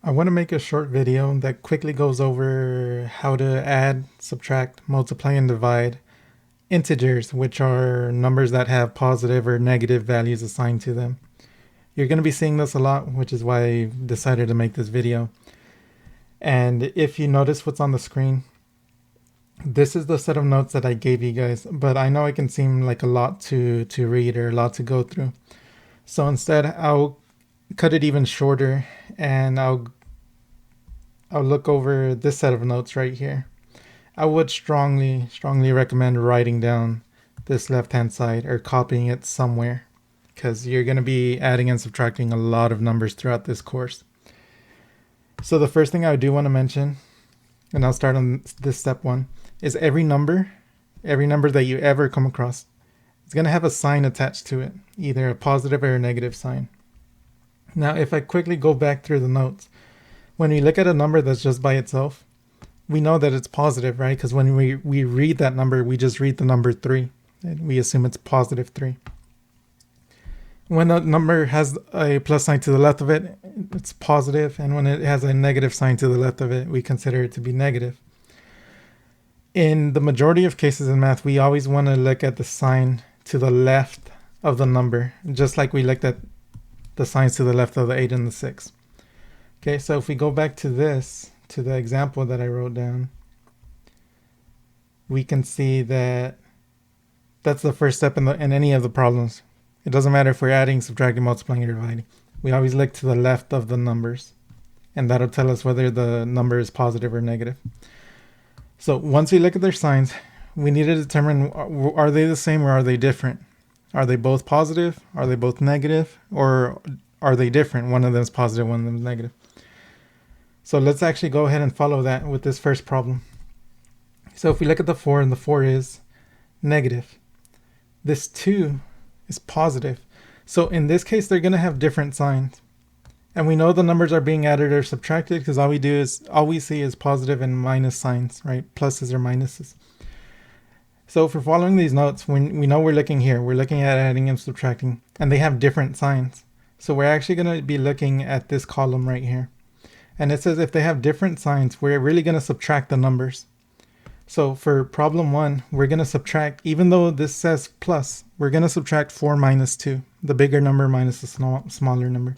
I want to make a short video that quickly goes over how to add, subtract, multiply, and divide integers, which are numbers that have positive or negative values assigned to them. You're going to be seeing this a lot, which is why I decided to make this video. And if you notice what's on the screen, this is the set of notes that I gave you guys, but I know it can seem like a lot to read or a lot to go through. So instead, I'll cut it even shorter and I'll look over this set of notes right here. I would strongly recommend writing down this left-hand side or copying it somewhere, because you're going to be adding and subtracting a lot of numbers throughout this course. So the first thing I do want to mention, and I'll start on this step one, is every number that you ever come across, it's going to have a sign attached to it, either a positive or a negative sign. Now, if I quickly go back through the notes, when we look at a number that's just by itself, we know that it's positive, right? Because when we read that number, we just read the number 3, and we assume it's positive 3. When a number has a plus sign to the left of it, it's positive, and when it has a negative sign to the left of it, we consider it to be negative. In the majority of cases in math, we always want to look at the sign to the left of the number, just like we looked at the signs to the left of the 8 and the 6. Okay, so if we go back to this, to the example that I wrote down, we can see that that's the first step in any of the problems. It doesn't matter if we're adding, subtracting, multiplying, or dividing. We always look to the left of the numbers, and that'll tell us whether the number is positive or negative. So once we look at their signs, we need to determine, are they the same or are they different? Are they both positive? Are they both negative? Or are they different? One of them is positive, one of them is negative. So let's actually go ahead and follow that with this first problem. So if we look at the 4, and the 4 is negative, this 2 is positive. So in this case, they're going to have different signs. And we know the numbers are being added or subtracted because all we see is positive and minus signs, right? Pluses or minuses. So if we're following these notes, we know we're looking here. We're looking at adding and subtracting, and they have different signs. So we're actually going to be looking at this column right here. And it says if they have different signs, we're really going to subtract the numbers. So for problem 1, we're going to subtract, even though this says plus, we're going to subtract 4 minus 2, the bigger number minus the smaller number.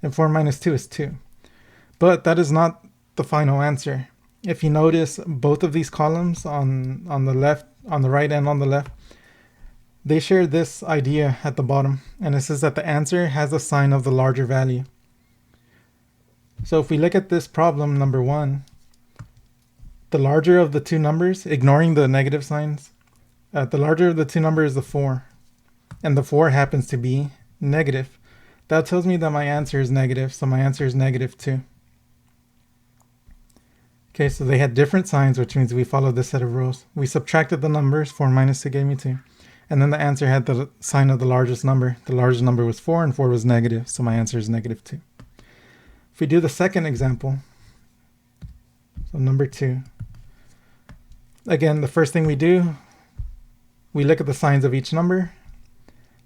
And 4 minus 2 is 2. But that is not the final answer. If you notice, both of these columns on the left, on the right and on the left, they share this idea at the bottom. And it says that the answer has a sign of the larger value. So if we look at this problem, number 1, the larger of the two numbers, ignoring the negative signs, the larger of the two numbers is the 4. And the 4 happens to be negative. That tells me that my answer is negative, so my answer is negative 2. Okay, so they had different signs, which means we followed this set of rules. We subtracted the numbers, 4 minus 2 gave me 2. And then the answer had the sign of the largest number. The largest number was 4, and 4 was negative, so my answer is negative 2. If we do the second example, so number 2, again, the first thing we do, we look at the signs of each number.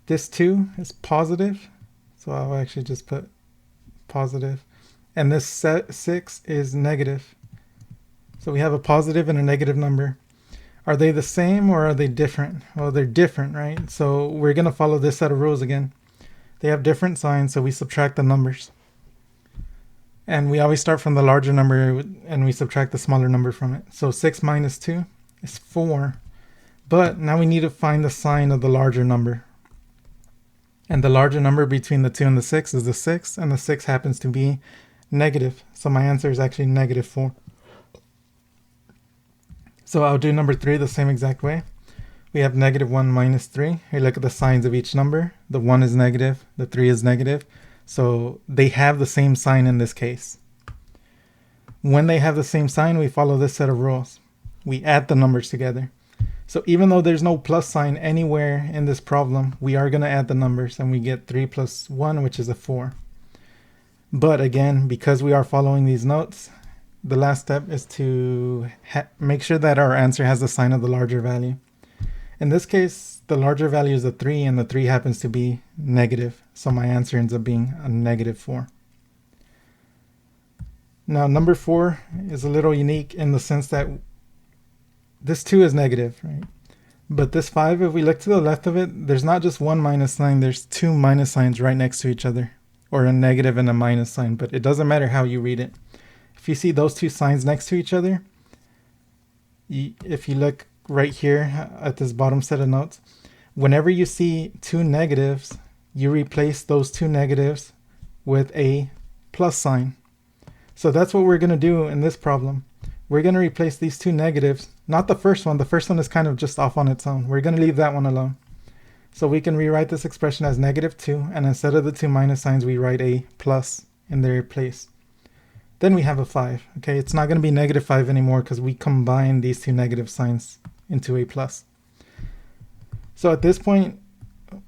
This 2 is positive, so I'll actually just put positive. And this 6 is negative. So we have a positive and a negative number. Are they the same or are they different? Well, they're different, right? So we're going to follow this set of rules again. They have different signs, so we subtract the numbers. And we always start from the larger number and we subtract the smaller number from it. So 6 minus 2 is 4. But now we need to find the sign of the larger number. And the larger number between the 2 and the 6 is the 6. And the 6 happens to be negative. So my answer is actually negative 4. So I'll do number 3 the same exact way. We have negative 1 minus 3. We look at the signs of each number. The 1 is negative. The 3 is negative. So they have the same sign in this case. When they have the same sign, we follow this set of rules. We add the numbers together. So even though there's no plus sign anywhere in this problem, we are going to add the numbers, and we get 3 plus 1, which is a 4. But again, because we are following these notes, the last step is to make sure that our answer has the sign of the larger value. In this case, the larger value is a 3, and the 3 happens to be negative. So my answer ends up being a negative 4. Now number 4 is a little unique in the sense that this 2 is negative, right? But this 5, if we look to the left of it, there's not just one minus sign, there's 2 minus signs right next to each other, or a negative and a minus sign, but it doesn't matter how you read it. If you see those 2 signs next to each other, if you look right here at this bottom set of notes, whenever you see 2 negatives, you replace those 2 negatives with a plus sign. So that's what we're going to do in this problem. We're going to replace these 2 negatives, not the first one. The first one is kind of just off on its own. We're going to leave that one alone. So we can rewrite this expression as -2, and instead of the 2 minus signs, we write a plus in their place. Then we have a 5. Okay, it's not going to be -5 anymore because we combine these 2 negative signs into a plus. So at this point,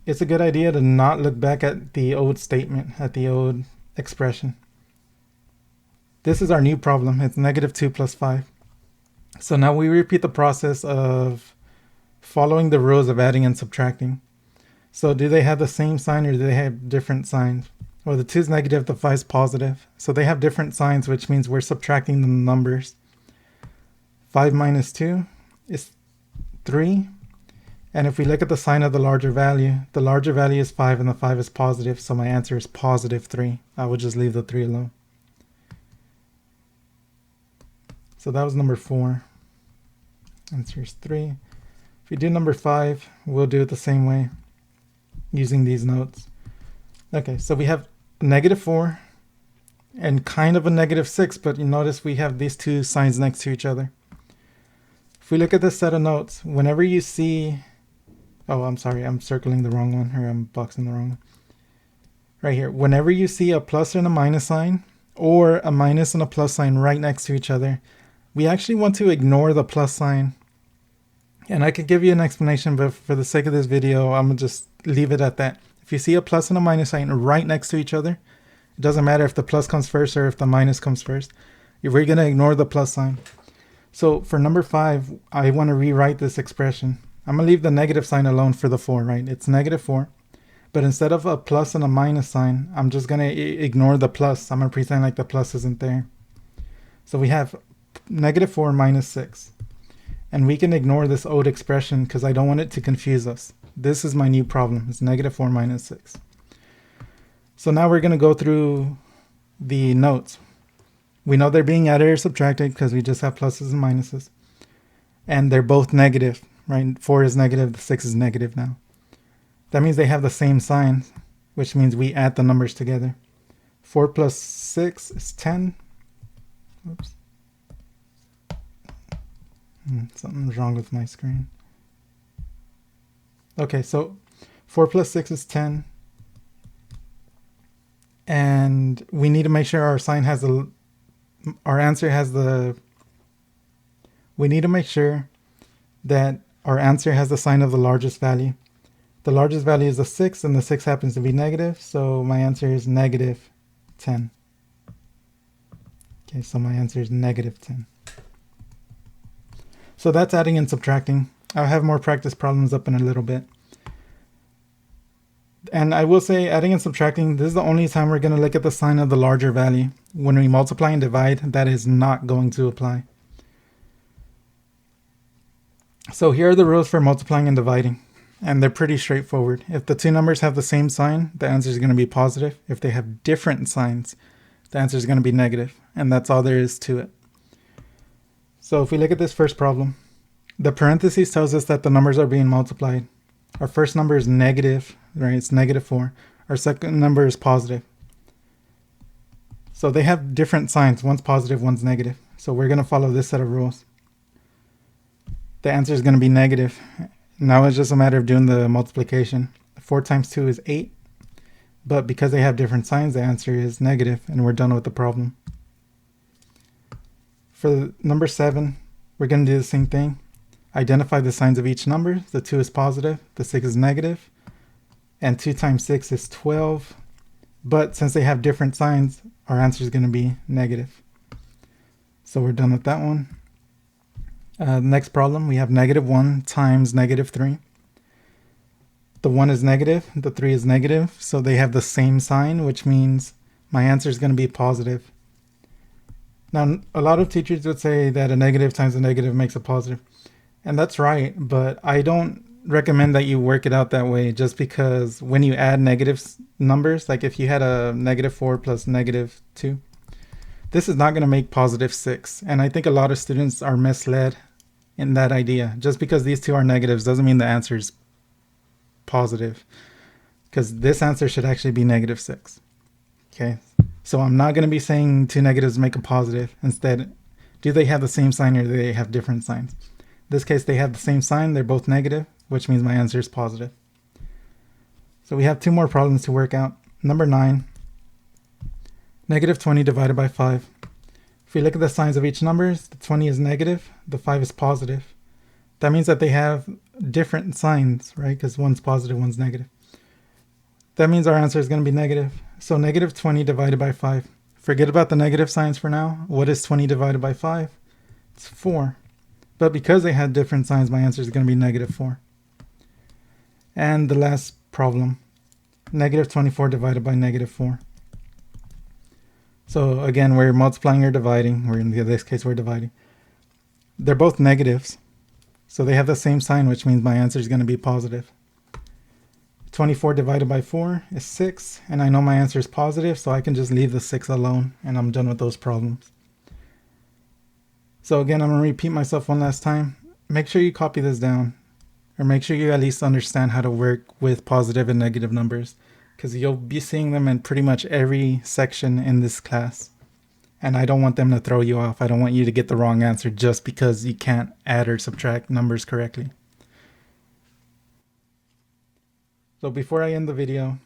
it's a good idea to not look back at the old statement, at the old expression. This is our new problem. It's -2 plus 5. So now we repeat the process of following the rules of adding and subtracting. So do they have the same sign or do they have different signs? Well, the 2 is negative, the 5 is positive. So they have different signs, which means we're subtracting the numbers. 5 minus 2 is 3. And if we look at the sign of the larger value is 5 and the 5 is positive. So my answer is +3. I would just leave the 3 alone. So that was number 4. Answer is 3. If we do number 5, we'll do it the same way using these notes. Okay, so we have -4 and kind of a -6, but you notice we have these 2 signs next to each other. If we look at this set of notes, whenever you see, oh, I'm sorry, I'm circling the wrong one, or I'm boxing the wrong one. Right here, whenever you see a plus and a minus sign, or a minus and a plus sign right next to each other, we actually want to ignore the plus sign. And I could give you an explanation, but for the sake of this video, I'm going to just leave it at that. If you see a plus and a minus sign right next to each other, it doesn't matter if the plus comes first or if the minus comes first. We're going to ignore the plus sign. So for number 5, I want to rewrite this expression. I'm going to leave the negative sign alone for the 4, right? It's -4. But instead of a plus and a minus sign, I'm just going to ignore the plus. I'm going to pretend like the plus isn't there. So we have -4 minus 6. And we can ignore this old expression because I don't want it to confuse us. This is my new problem. It's -4 minus 6. So now we're going to go through the notes. We know they're being added or subtracted because we just have pluses and minuses. And they're both negative, right? 4 is negative, the 6 is negative now. That means they have the same sign, which means we add the numbers together. 4 plus 6 is 10. Oops. Something's wrong with my screen. Okay, so 4 plus 6 is 10. And we need to make sure our sign has our answer has we need to make sure that our answer has the sign of the largest value. The largest value is the 6, and the 6 happens to be negative, so my answer is -10. Okay, so my answer is -10. So that's adding and subtracting. I'll have more practice problems up in a little bit. And I will say adding and subtracting, this is the only time we're going to look at the sign of the larger value. When we multiply and divide, that is not going to apply. So here are the rules for multiplying and dividing. And they're pretty straightforward. If the 2 numbers have the same sign, the answer is going to be positive. If they have different signs, the answer is going to be negative. And that's all there is to it. So if we look at this first problem, the parentheses tells us that the numbers are being multiplied. Our first number is negative, right? It's -4. Our second number is positive. So they have different signs. One's positive, one's negative. So we're going to follow this set of rules. The answer is going to be negative. Now it's just a matter of doing the multiplication. 4 times 2 is 8. But because they have different signs, the answer is negative, and we're done with the problem. For number 7, we're going to do the same thing. Identify the signs of each number. The 2 is positive, the 6 is negative, and 2 times 6 is 12. But since they have different signs, our answer is going to be negative. So we're done with that one. Next problem, we have -1 times -3. The 1 is negative, the 3 is negative, so they have the same sign, which means my answer is going to be positive. Now, a lot of teachers would say that a negative times a negative makes a positive. And that's right, but I don't recommend that you work it out that way, just because when you add negative numbers, like if you had a -4 plus -2, this is not going to make +6. And I think a lot of students are misled in that idea. Just because these two are negatives doesn't mean the answer is positive, because this answer should actually be -6. Okay, so I'm not going to be saying two negatives make a positive. Instead, do they have the same sign or do they have different signs? In this case, they have the same sign. They're both negative, which means my answer is positive. So we have two more problems to work out. Number 9, -20 divided by 5. If we look at the signs of each number, the 20 is negative, the 5 is positive. That means that they have different signs, right? Because one's positive, one's negative. That means our answer is going to be negative. So -20 divided by 5. Forget about the negative signs for now. What is 20 divided by 5? It's 4. But because they had different signs, my answer is going to be -4. And the last problem, -24 divided by -4. So again, we're multiplying or dividing. In this case, we're dividing. They're both negatives. So they have the same sign, which means my answer is going to be positive. 24 divided by 4 is 6, and I know my answer is positive, so I can just leave the 6 alone, and I'm done with those problems. So again, I'm going to repeat myself one last time. Make sure you copy this down, or make sure you at least understand how to work with positive and negative numbers, because you'll be seeing them in pretty much every section in this class. And I don't want them to throw you off. I don't want you to get the wrong answer just because you can't add or subtract numbers correctly. So before I end the video,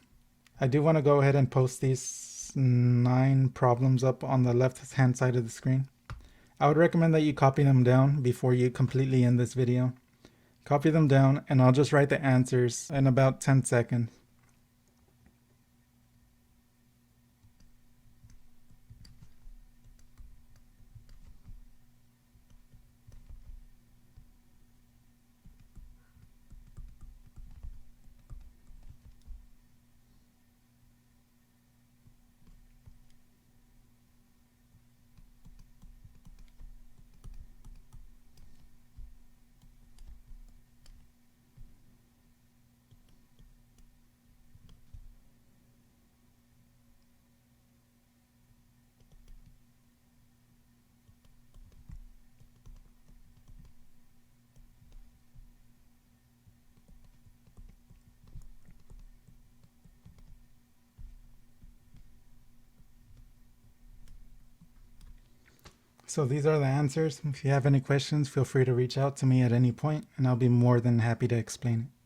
I do want to go ahead and post these 9 problems up on the left hand side of the screen. I would recommend that you copy them down before you completely end this video. Copy them down, and I'll just write the answers in about 10 seconds. So these are the answers. If you have any questions, feel free to reach out to me at any point, and I'll be more than happy to explain it.